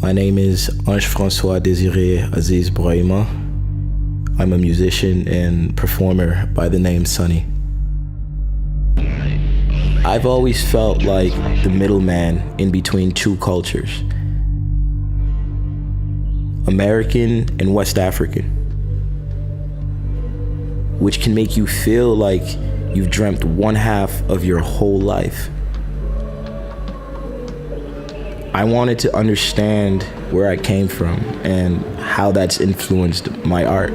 My name is Ange-François Désiré Aziz Brahima. I'm a musician and performer by the name Snny. I've always felt like the middleman in between two cultures, American and West African, which can make you feel like you've dreamt one half of your whole life. I wanted to understand where I came from and how that's influenced my art.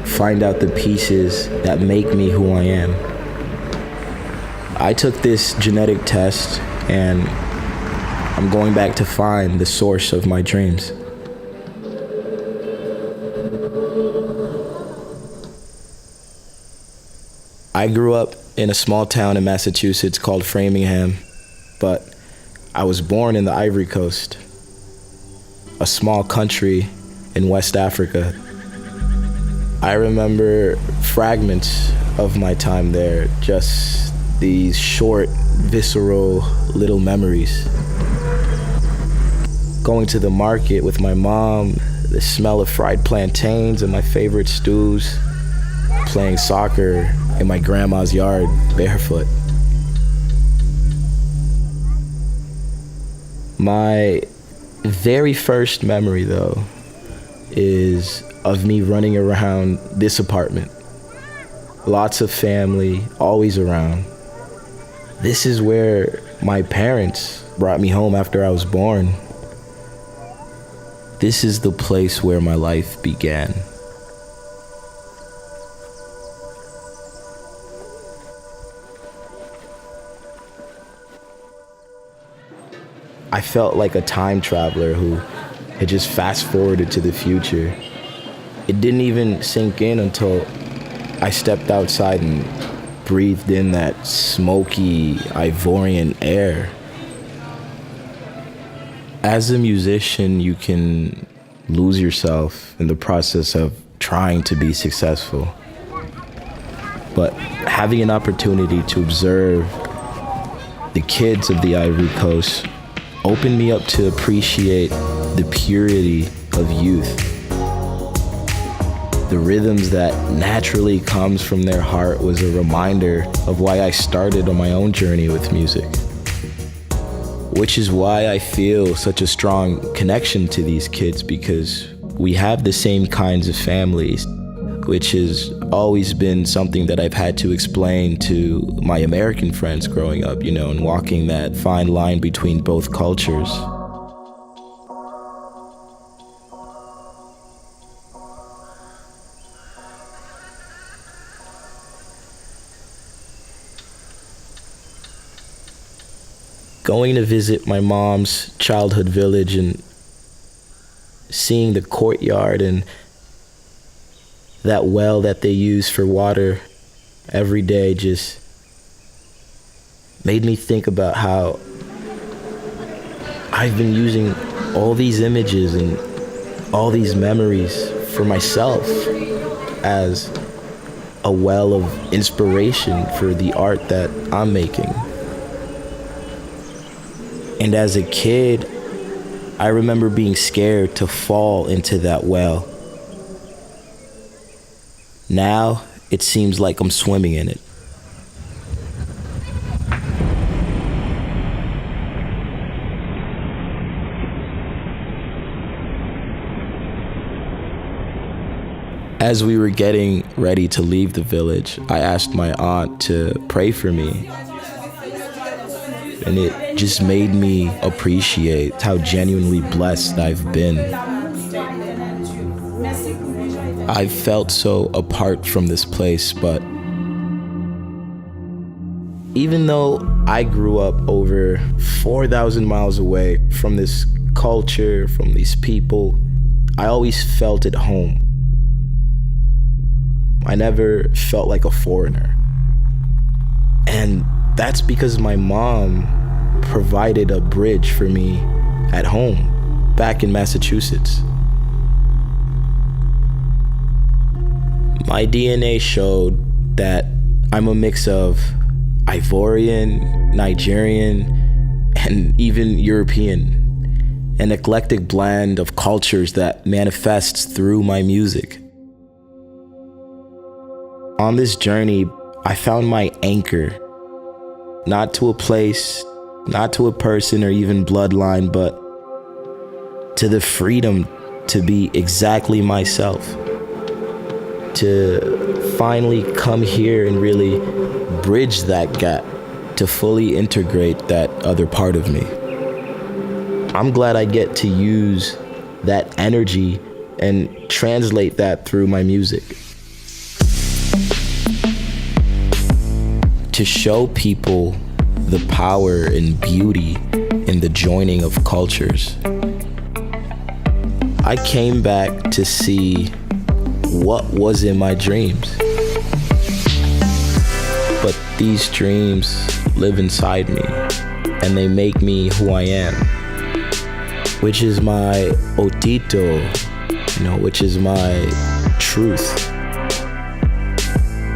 Find out the pieces that make me who I am. I took this genetic test and I'm going back to find the source of my dreams. I grew up in a small town in Massachusetts called Framingham, but I was born in the Ivory Coast, a small country in West Africa. I remember fragments of my time there, just these short, visceral little memories. Going to the market with my mom, the smell of fried plantains and my favorite stews, playing soccer in my grandma's yard barefoot. My very first memory, though, is of me running around this apartment. Lots of family, always around. This is where my parents brought me home after I was born. This is the place where my life began. I felt like a time traveler who had just fast forwarded to the future. It didn't even sink in until I stepped outside and breathed in that smoky Ivorian air. As a musician, you can lose yourself in the process of trying to be successful. But having an opportunity to observe the kids of the Ivory Coast opened me up to appreciate the purity of youth. The rhythms that naturally comes from their heart was a reminder of why I started on my own journey with music. Which is why I feel such a strong connection to these kids, because we have the same kinds of families, which has always been something that I've had to explain to my American friends growing up, and walking that fine line between both cultures. Going to visit my mom's childhood village and seeing the courtyard and that well that they use for water every day just made me think about how I've been using all these images and all these memories for myself as a well of inspiration for the art that I'm making. And as a kid, I remember being scared to fall into that well. Now, it seems like I'm swimming in it. As we were getting ready to leave the village, I asked my aunt to pray for me. And it just made me appreciate how genuinely blessed I've been. I've felt so apart from this place, but even though I grew up over 4,000 miles away from this culture, from these people, I always felt at home. I never felt like a foreigner. And that's because my mom provided a bridge for me at home, back in Massachusetts. My DNA showed that I'm a mix of Ivorian, Nigerian, and even European. an eclectic blend of cultures that manifests through my music. On this journey, I found my anchor, not to a place, not to a person or even bloodline, but to the freedom to be exactly myself, to finally come here and really bridge that gap, to fully integrate that other part of me. I'm glad I get to use that energy and translate that through my music. To show people the power and beauty in the joining of cultures. I came back to see what was in my dreams. But these dreams live inside me, and they make me who I am, which is my Otito, which is my truth.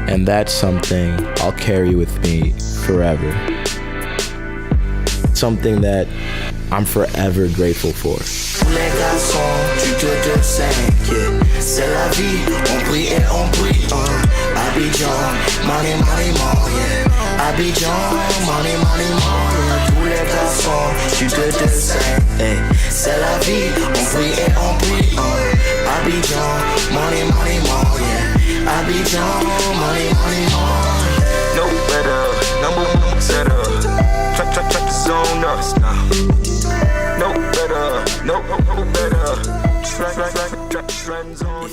And that's something I'll carry with me forever. Something that I'm forever grateful for. Les garçons, tu te yeah. C'est la vie, on prie et on prie. Abidjan, money, money, more, yeah. Abidjan, money, money, more, yeah. Tous les garçons, tu te hey. C'est la vie, on prie et on prie. Abidjan, money, money, more, yeah. Abidjan, money, money, more. No better, number one setter. Track the zone us now. No better, no better. Track trends on.